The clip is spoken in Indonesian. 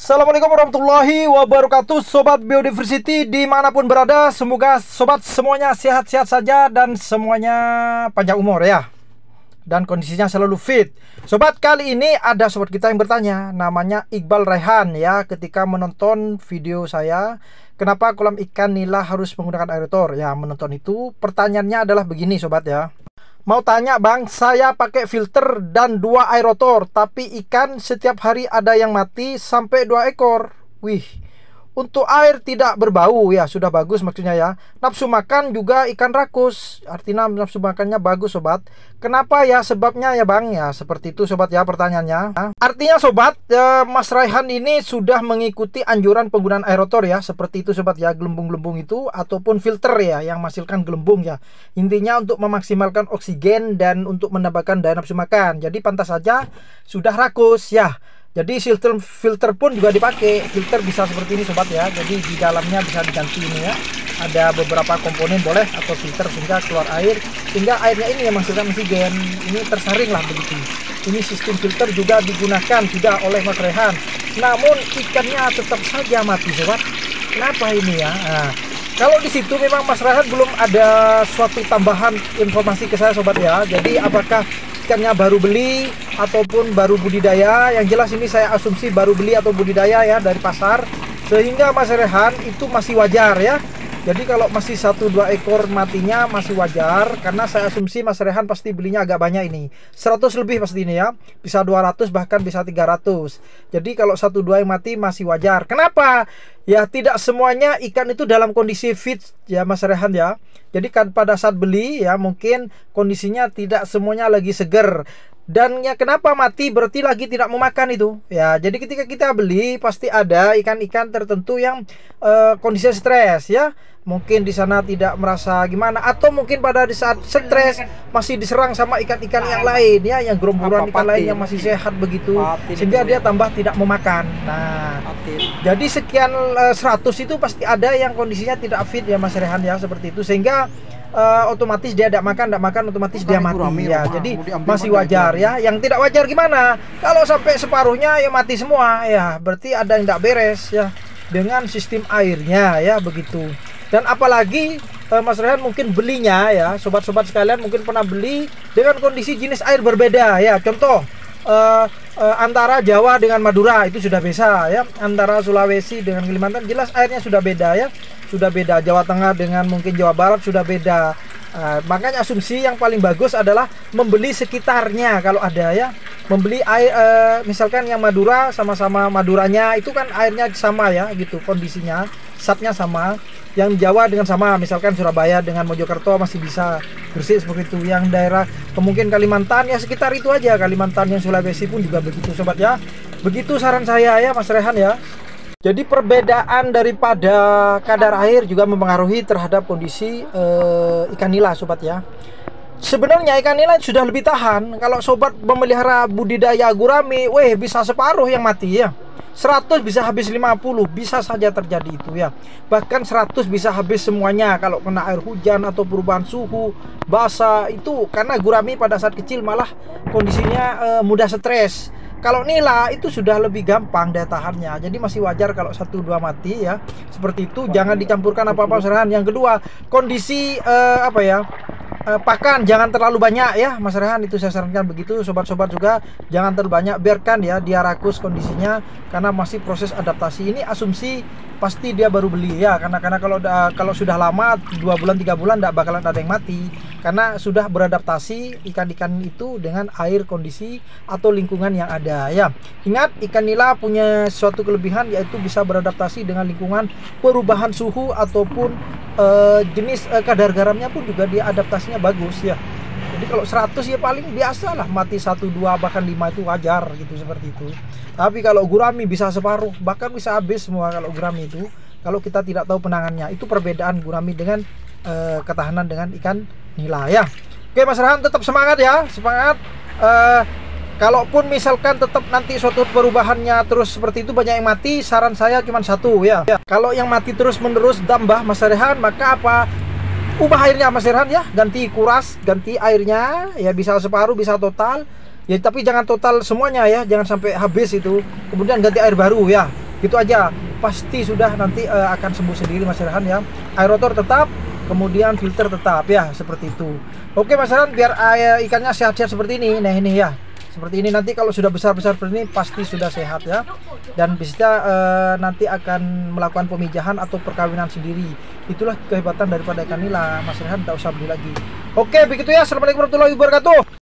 Assalamualaikum warahmatullahi wabarakatuh, Sobat Biodiversity dimanapun berada. Semoga sobat semuanya sehat-sehat saja dan semuanya panjang umur ya, dan kondisinya selalu fit. Sobat, kali ini ada sobat kita yang bertanya, namanya Iqbal Raihan ya, ketika menonton video saya, kenapa kolam ikan nila harus menggunakan aerator ya. Menonton itu, pertanyaannya adalah begini sobat ya. Mau tanya bang, saya pakai filter dan 2 aerator, tapi ikan setiap hari ada yang mati sampai 2 ekor. Wih, untuk air tidak berbau ya, sudah bagus maksudnya ya. Nafsu makan juga ikan rakus, artinya nafsu makannya bagus sobat. Kenapa ya sebabnya ya bang? Ya seperti itu sobat ya pertanyaannya. Artinya sobat, Mas Raihan ini sudah mengikuti anjuran penggunaan aerator ya, seperti itu sobat ya, gelembung-gelembung itu ataupun filter ya yang menghasilkan gelembung ya. Intinya untuk memaksimalkan oksigen dan untuk menambahkan daya nafsu makan. Jadi pantas saja sudah rakus ya. Jadi filter pun juga dipakai. Filter bisa seperti ini sobat ya. Jadi di dalamnya bisa diganti ini ya. Ada beberapa komponen boleh atau filter sehingga keluar air, sehingga airnya ini yang menghasilkan oksigen. Ini tersaring lah begitu. Ini sistem filter juga digunakan sudah oleh Mas Raihan. Namun ikannya tetap saja mati sobat. Kenapa ini ya? Nah, kalau di situ memang Mas Raihan belum ada suatu tambahan informasi ke saya sobat ya. Jadi apakah ikannya baru beli ataupun baru budidaya? Yang jelas ini saya asumsi baru beli atau budidaya ya dari pasar, sehingga Mas Raihan itu masih wajar ya. Jadi kalau masih 1-2 ekor matinya masih wajar, karena saya asumsi Mas Raihan pasti belinya agak banyak ini, 100 lebih pasti ini ya, bisa 200 bahkan bisa 300. Jadi kalau 1-2 yang mati masih wajar. Kenapa? Ya tidak semuanya ikan itu dalam kondisi fit ya Mas Raihan ya. Jadi kan pada saat beli ya mungkin kondisinya tidak semuanya lagi seger. Dan ya kenapa mati berarti lagi tidak mau makan itu ya. Jadi ketika kita beli pasti ada ikan-ikan tertentu yang kondisi stres ya. Mungkin di sana tidak merasa gimana, atau mungkin pada saat stres masih diserang sama ikan-ikan yang lain ya, yang gerombolan ikan lain yang masih sehat begitu, sehingga dia tambah tidak mau makan. Nah, jadi sekian 100 itu pasti ada yang kondisinya tidak fit ya Mas Raihan ya, seperti itu, sehingga otomatis dia tidak makan otomatis dia mati ya. Jadi masih wajar ya. Yang tidak wajar gimana? Kalau sampai separuhnya ya mati semua ya, berarti ada yang tidak beres ya dengan sistem airnya ya begitu. Dan apalagi Mas Raihan mungkin belinya ya, sobat-sobat sekalian mungkin pernah beli dengan kondisi jenis air berbeda ya. Contoh antara Jawa dengan Madura itu sudah beda ya, antara Sulawesi dengan Kalimantan jelas airnya sudah beda ya, sudah beda. Jawa Tengah dengan mungkin Jawa Barat sudah beda. Makanya asumsi yang paling bagus adalah membeli sekitarnya kalau ada ya, membeli air misalkan yang Madura sama-sama Maduranya itu kan airnya sama ya gitu kondisinya, satnya sama. Yang Jawa dengan sama, misalkan Surabaya dengan Mojokerto masih bisa bersih seperti itu. Yang daerah kemungkinan Kalimantan ya sekitar itu aja, Kalimantan yang Sulawesi pun juga begitu sobat ya. Begitu saran saya ya Mas Raihan ya. Jadi perbedaan daripada kadar air juga mempengaruhi terhadap kondisi ikan nila sobat ya. Sebenarnya ikan nila sudah lebih tahan. Kalau sobat memelihara budidaya gurami, bisa separuh yang mati ya. 100 bisa habis 50, bisa saja terjadi itu ya. Bahkan 100 bisa habis semuanya kalau kena air hujan atau perubahan suhu, basah itu, karena gurami pada saat kecil malah kondisinya mudah stres. Kalau nila itu sudah lebih gampang daya tahannya. Jadi masih wajar kalau 1-2 mati ya. Seperti itu, jangan dicampurkan apa-apa Mas Raihan. Yang kedua, kondisi pakan jangan terlalu banyak ya Mas Raihan, itu saya sarankan begitu. Sobat-sobat juga jangan terlalu banyak, biarkan ya dia rakus kondisinya karena masih proses adaptasi. Ini asumsi pasti dia baru beli ya, karena kalau sudah lama 2 bulan 3 bulan tidak bakalan ada yang mati karena sudah beradaptasi ikan-ikan itu dengan air, kondisi atau lingkungan yang ada ya. Ingat, ikan nila punya suatu kelebihan yaitu bisa beradaptasi dengan lingkungan, perubahan suhu ataupun jenis kadar garamnya pun juga dia adaptasinya bagus ya. Jadi kalau 100 ya paling biasa lah mati 1-2 bahkan 5 itu wajar gitu, seperti itu. Tapi kalau gurami bisa separuh bahkan bisa habis semua kalau gurami itu, kalau kita tidak tahu penangannya. Itu perbedaan gurami dengan ketahanan dengan ikan nila ya. Oke Mas Raihan, tetap semangat ya, semangat. Kalaupun misalkan tetap nanti suatu perubahannya terus seperti itu banyak yang mati, saran saya cuma satu ya. Kalau yang mati terus menerus tambah Mas Raihan, maka apa? Ubah airnya Mas Raihan ya, ganti kuras, ganti airnya ya, bisa separuh bisa total ya, tapi jangan total semuanya ya, jangan sampai habis itu. Kemudian ganti air baru ya, Gitu aja, pasti sudah nanti akan sembuh sendiri Mas Rehan ya. Aerator tetap, kemudian filter tetap ya, seperti itu. Oke Mas Rehan, biar ikannya sehat-sehat seperti ini. Nah ini ya, seperti ini. Nanti kalau sudah besar-besar seperti ini pasti sudah sehat ya, dan bisa nanti akan melakukan pemijahan atau perkawinan sendiri. Itulah kehebatan daripada ikan nila Mas Rehan, tidak usah beli lagi. Oke begitu ya. Assalamualaikum warahmatullahi wabarakatuh.